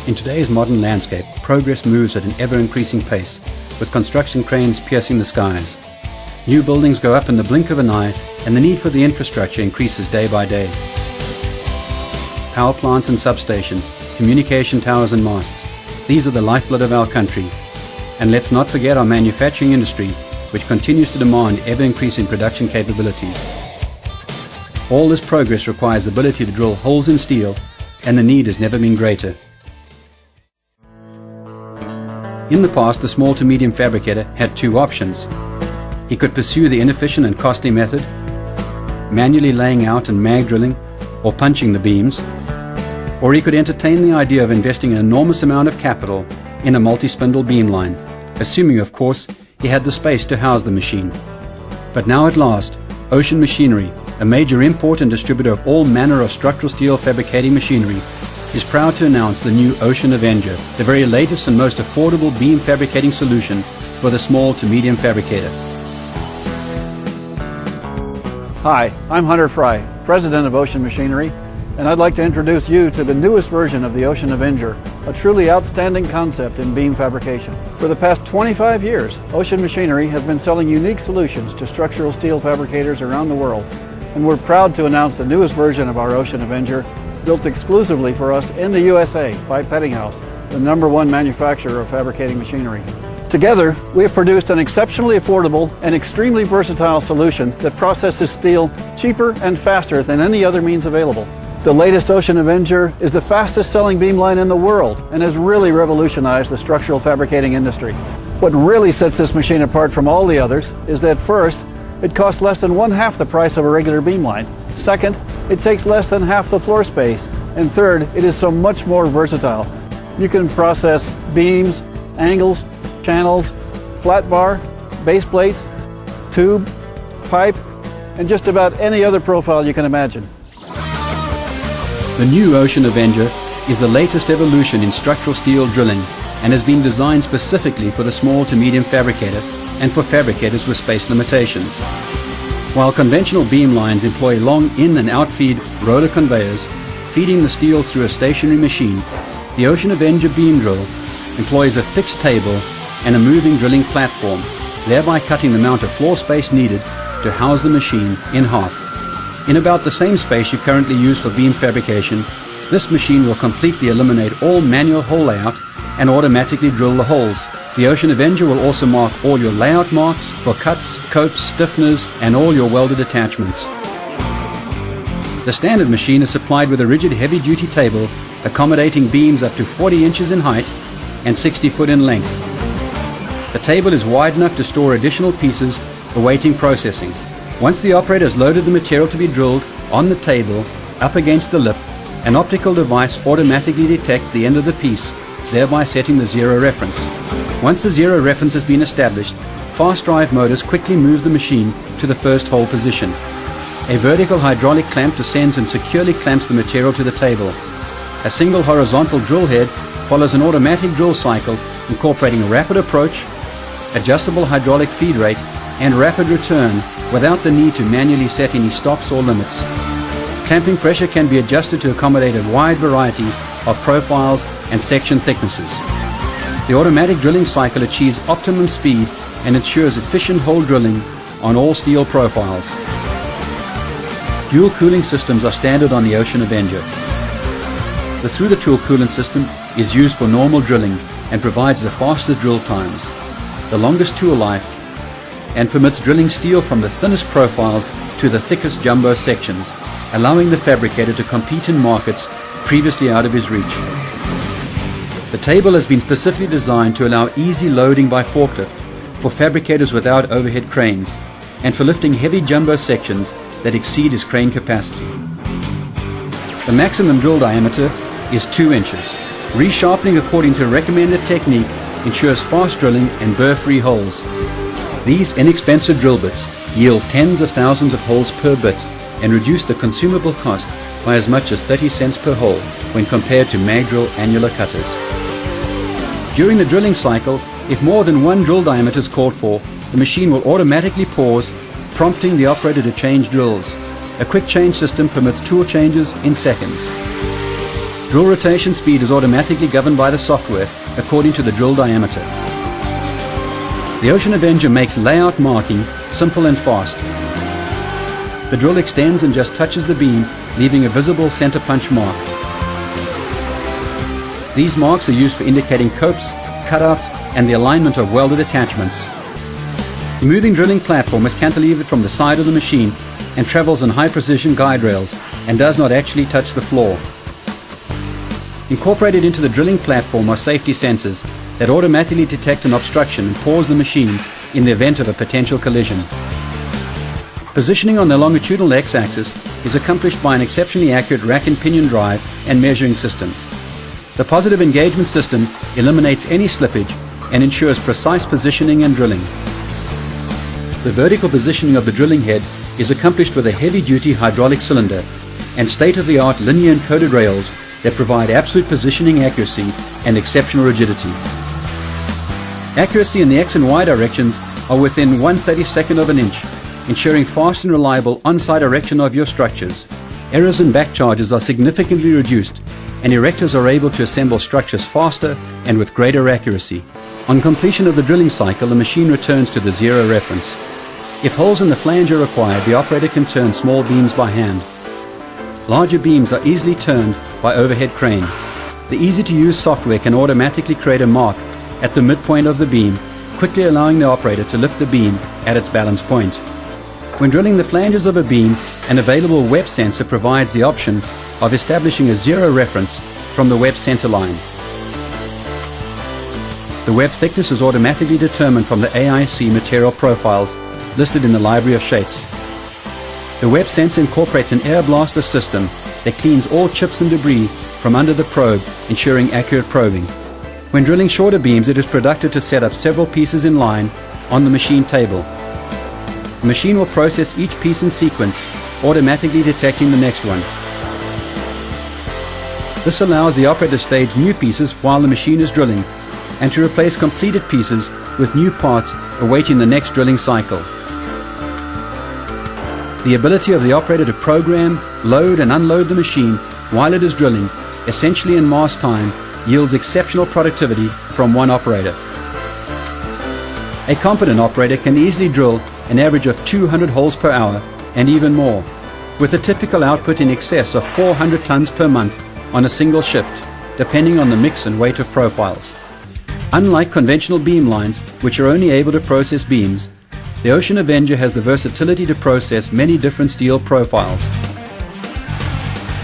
In today's modern landscape, progress moves at an ever-increasing pace, with construction cranes piercing the skies. New buildings go up in the blink of an eye, and the need for the infrastructure increases day by day. Power plants and substations, communication towers and masts, these are the lifeblood of our country. And let's not forget our manufacturing industry, which continues to demand ever-increasing production capabilities. All this progress requires the ability to drill holes in steel, and the need has never been greater. In the past, the small to medium fabricator had two options. He could pursue the inefficient and costly method, manually laying out and mag drilling or punching the beams, or he could entertain the idea of investing an enormous amount of capital in a multi-spindle beam line, assuming, of course, he had the space to house the machine. But now at last, Ocean Machinery, a major import and distributor of all manner of structural steel fabricating machinery, is proud to announce the new Ocean Avenger, the very latest and most affordable beam fabricating solution for the small to medium fabricator. Hi, I'm Hunter Fry, President of Ocean Machinery, and I'd like to introduce you to the newest version of the Ocean Avenger, a truly outstanding concept in beam fabrication. For the past 25 years, Ocean Machinery has been selling unique solutions to structural steel fabricators around the world, and we're proud to announce the newest version of our Ocean Avenger, built exclusively for us in the USA by Peddinghaus, the #1 manufacturer of fabricating machinery. Together, we have produced an exceptionally affordable and extremely versatile solution that processes steel cheaper and faster than any other means available. The latest Ocean Avenger is the fastest selling beam line in the world and has really revolutionized the structural fabricating industry. What really sets this machine apart from all the others is that first, it costs less than 1/2 the price of a regular beam line. Second, it takes less than half the floor space. And third, it is so much more versatile. You can process beams, angles, channels, flat bar, base plates, tube, pipe, and just about any other profile you can imagine. The new Ocean Avenger is the latest evolution in structural steel drilling and has been designed specifically for the small to medium fabricator and for fabricators with space limitations. While conventional beam lines employ long in and out feed roller conveyors feeding the steel through a stationary machine, the Ocean Avenger beam drill employs a fixed table and a moving drilling platform, thereby cutting the amount of floor space needed to house the machine in half. In about the same space you currently use for beam fabrication, this machine will completely eliminate all manual hole layout and automatically drill the holes. The Ocean Avenger will also mark all your layout marks for cuts, copes, stiffeners, and all your welded attachments. The standard machine is supplied with a rigid heavy-duty table accommodating beams up to 40 inches in height and 60 foot in length. The table is wide enough to store additional pieces awaiting processing. Once the operator has loaded the material to be drilled on the table up against the lip, an optical device automatically detects the end of the piece, thereby setting the zero reference. Once the zero reference has been established, fast drive motors quickly move the machine to the first hole position. A vertical hydraulic clamp descends and securely clamps the material to the table. A single horizontal drill head follows an automatic drill cycle incorporating a rapid approach, adjustable hydraulic feed rate, and rapid return without the need to manually set any stops or limits. Clamping pressure can be adjusted to accommodate a wide variety of profiles and section thicknesses. The automatic drilling cycle achieves optimum speed and ensures efficient hole drilling on all steel profiles. Dual cooling systems are standard on the Ocean Avenger. The through-the-tool coolant system is used for normal drilling and provides the fastest drill times, the longest tool life, and permits drilling steel from the thinnest profiles to the thickest jumbo sections, allowing the fabricator to compete in markets previously out of his reach. The table has been specifically designed to allow easy loading by forklift for fabricators without overhead cranes and for lifting heavy jumbo sections that exceed his crane capacity. The maximum drill diameter is 2 inches. Resharpening according to recommended technique ensures fast drilling and burr-free holes. These inexpensive drill bits yield tens of thousands of holes per bit and reduce the consumable cost by as much as 30 cents per hole when compared to mag drill annular cutters. During the drilling cycle, if more than one drill diameter is called for, the machine will automatically pause, prompting the operator to change drills. A quick change system permits tool changes in seconds. Drill rotation speed is automatically governed by the software according to the drill diameter. The Ocean Avenger makes layout marking simple and fast. The drill extends and just touches the beam, leaving a visible center punch mark. These marks are used for indicating copes, cutouts, and the alignment of welded attachments. The moving drilling platform is cantilevered from the side of the machine and travels on high-precision guide rails and does not actually touch the floor. Incorporated into the drilling platform are safety sensors that automatically detect an obstruction and pause the machine in the event of a potential collision. Positioning on the longitudinal x-axis is accomplished by an exceptionally accurate rack and pinion drive and measuring system. The positive engagement system eliminates any slippage and ensures precise positioning and drilling. The vertical positioning of the drilling head is accomplished with a heavy-duty hydraulic cylinder and state-of-the-art linear encoded rails that provide absolute positioning accuracy and exceptional rigidity. Accuracy in the X and Y directions are within 1/32 of an inch, ensuring fast and reliable on-site erection of your structures. Errors and back charges are significantly reduced, and erectors are able to assemble structures faster and with greater accuracy. On completion of the drilling cycle, the machine returns to the zero reference. If holes in the flange are required, the operator can turn small beams by hand. Larger beams are easily turned by overhead crane. The easy-to-use software can automatically create a mark at the midpoint of the beam, quickly allowing the operator to lift the beam at its balance point. When drilling the flanges of a beam, an available web sensor provides the option of establishing a zero reference from the web center line. The web thickness is automatically determined from the AIC material profiles listed in the library of shapes. The web sensor incorporates an air blaster system that cleans all chips and debris from under the probe, ensuring accurate probing. When drilling shorter beams, it is productive to set up several pieces in line on the machine table. The machine will process each piece in sequence, automatically detecting the next one. This allows the operator to stage new pieces while the machine is drilling and to replace completed pieces with new parts awaiting the next drilling cycle. The ability of the operator to program, load and unload the machine while it is drilling, essentially in mass time, yields exceptional productivity from one operator. A competent operator can easily drill an average of 200 holes per hour and even more, with a typical output in excess of 400 tons per month on a single shift, depending on the mix and weight of profiles. Unlike conventional beam lines, which are only able to process beams, the Ocean Avenger has the versatility to process many different steel profiles.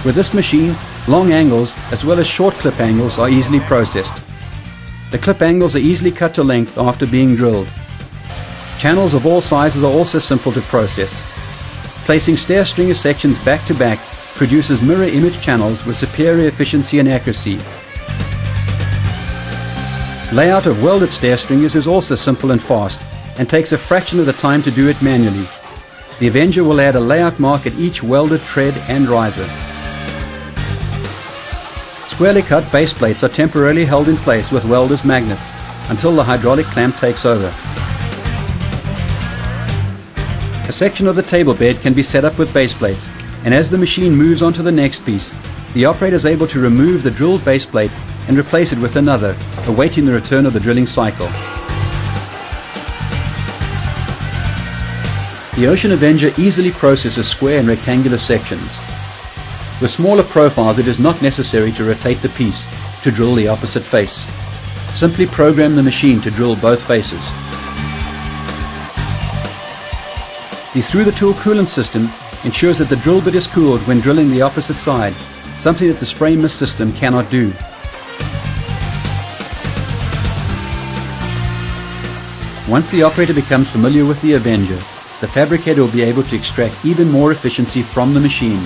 With this machine, long angles as well as short clip angles are easily processed. The clip angles are easily cut to length after being drilled. Channels of all sizes are also simple to process. Placing stair stringer sections back to back produces mirror image channels with superior efficiency and accuracy. Layout of welded stair stringers is also simple and fast and takes a fraction of the time to do it manually. The Avenger will add a layout mark at each welded tread and riser. Squarely cut base plates are temporarily held in place with welder's magnets until the hydraulic clamp takes over. A section of the table bed can be set up with base plates, and as the machine moves on to the next piece, the operator is able to remove the drilled base plate and replace it with another, awaiting the return of the drilling cycle. The Ocean Avenger easily processes square and rectangular sections. With smaller profiles, it is not necessary to rotate the piece to drill the opposite face. Simply program the machine to drill both faces. The through-the-tool coolant system ensures that the drill bit is cooled when drilling the opposite side, something that the spray mist system cannot do. Once the operator becomes familiar with the Avenger, the fabricator will be able to extract even more efficiency from the machine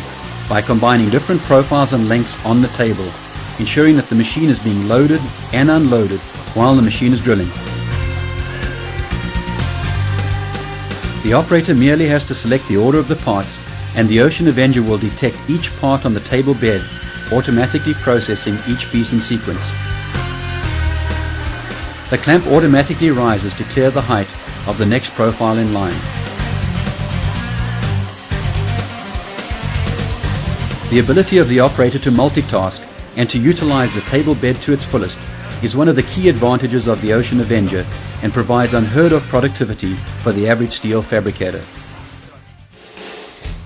by combining different profiles and lengths on the table, ensuring that the machine is being loaded and unloaded while the machine is drilling. The operator merely has to select the order of the parts, and the Ocean Avenger will detect each part on the table bed, automatically processing each piece in sequence. The clamp automatically rises to clear the height of the next profile in line. The ability of the operator to multitask and to utilize the table bed to its fullest is one of the key advantages of the Ocean Avenger and provides unheard of productivity for the average steel fabricator.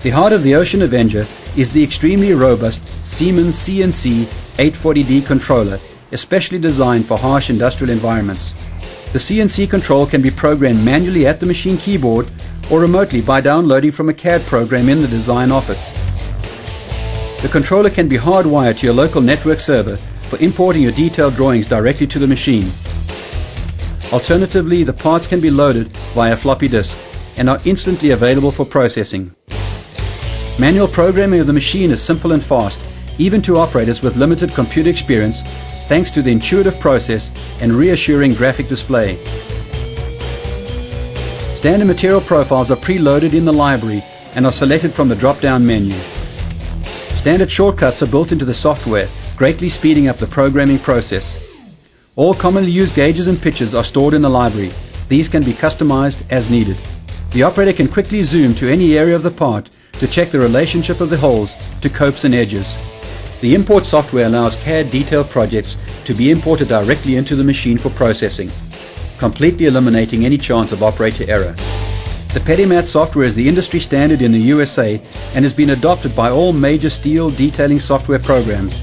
The heart of the Ocean Avenger is the extremely robust Siemens CNC 840D controller, especially designed for harsh industrial environments. The CNC control can be programmed manually at the machine keyboard or remotely by downloading from a CAD program in the design office. The controller can be hardwired to your local network server for importing your detailed drawings directly to the machine. Alternatively, the parts can be loaded via floppy disk and are instantly available for processing. Manual programming of the machine is simple and fast, even to operators with limited computer experience, thanks to the intuitive process and reassuring graphic display. Standard material profiles are preloaded in the library and are selected from the drop-down menu. Standard shortcuts are built into the software, greatly speeding up the programming process. All commonly used gauges and pitches are stored in the library. These can be customized as needed. The operator can quickly zoom to any area of the part to check the relationship of the holes to copes and edges. The import software allows CAD detailed projects to be imported directly into the machine for processing, completely eliminating any chance of operator error. The PettyMat software is the industry standard in the USA and has been adopted by all major steel detailing software programs.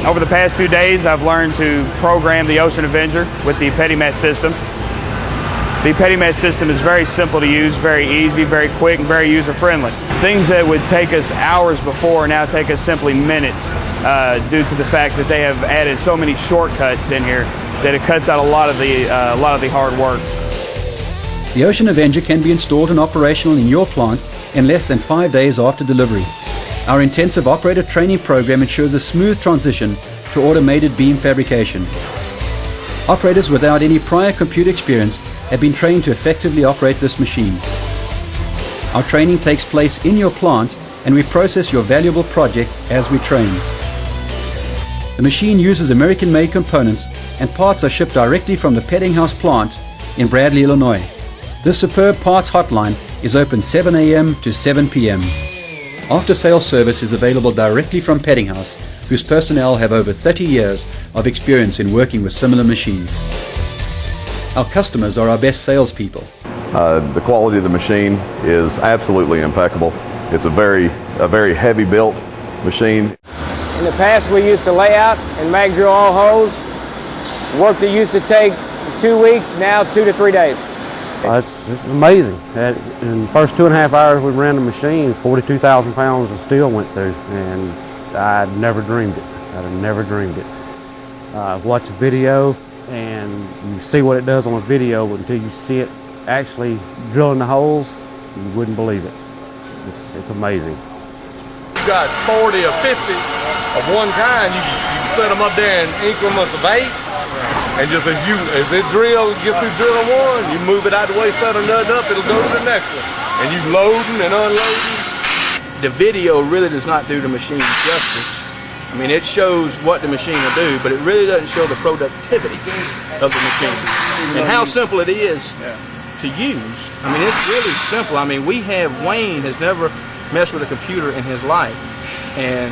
Over the past 2 days, I've learned to program the Ocean Avenger with the PettyMat system. The PettyMat system is very simple to use, very easy, very quick, and very user-friendly. Things that would take us hours before now take us simply minutes due to the fact that they have added so many shortcuts in here that it cuts out a lot of the hard work. The Ocean Avenger can be installed and operational in your plant in less than 5 days after delivery. Our intensive operator training program ensures a smooth transition to automated beam fabrication. Operators without any prior computer experience have been trained to effectively operate this machine. Our training takes place in your plant and we process your valuable project as we train. The machine uses American-made components and parts are shipped directly from the Pettinghouse plant in Bradley, Illinois. This superb parts hotline is open 7 a.m. to 7 p.m. After-sales service is available directly from Pettinghouse, whose personnel have over 30 years of experience in working with similar machines. Our customers are our best salespeople. The quality of the machine is absolutely impeccable. It's a very heavy built machine. In the past we used to lay out and mag drill all holes. Work that used to take 2 weeks, now 2 to 3 days. It's amazing. In the first 2.5 hours we ran the machine, 42,000 pounds of steel went through, and I'd never dreamed it. I'd have never dreamed it. Watch a video and you see what it does on a video, but until you see it actually drilling the holes, you wouldn't believe it. It's amazing. You got 40 or 50 of one kind, you set them up there in increments of 8. And just as it drills, gets through drilling one, you move it out the way, set another up, it'll go to the next one. And you loading and unloading. The video really does not do the machine justice. I mean, it shows what the machine will do, but it really doesn't show the productivity of the machine. And how simple it is to use. I mean, it's really simple. I mean, Wayne has never messed with a computer in his life. And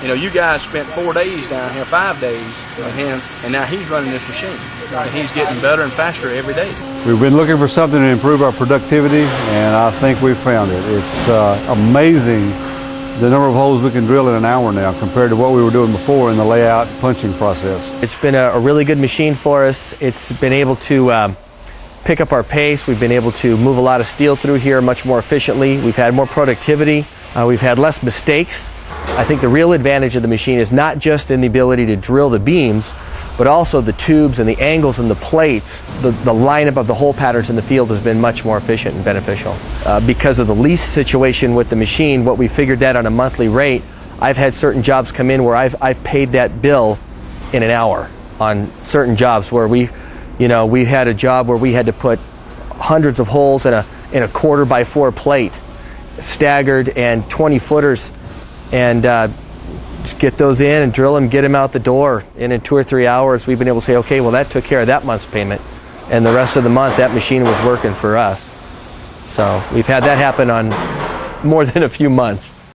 you know, you guys spent 4 days down here, 5 days with him, and now he's running this machine. And he's getting better and faster every day. We've been looking for something to improve our productivity, and I think we've found it. It's amazing the number of holes we can drill in an hour now compared to what we were doing before in the layout punching process. It's been a really good machine for us. It's been able to pick up our pace. We've been able to move a lot of steel through here much more efficiently. We've had more productivity. We've had less mistakes. I think the real advantage of the machine is not just in the ability to drill the beams, but also the tubes and the angles and the plates. The lineup of the hole patterns in the field has been much more efficient and beneficial. Because of the lease situation with the machine, what we figured that on a monthly rate, I've had certain jobs come in where I've paid that bill in an hour on certain jobs where we had a job where we had to put hundreds of holes in a 1/4x4 plate, staggered, and 20 footers, and just get those in and drill them, get them out the door. And in 2 or 3 hours, we've been able to say, okay, well, that took care of that month's payment. And the rest of the month, that machine was working for us. So we've had that happen on more than a few months.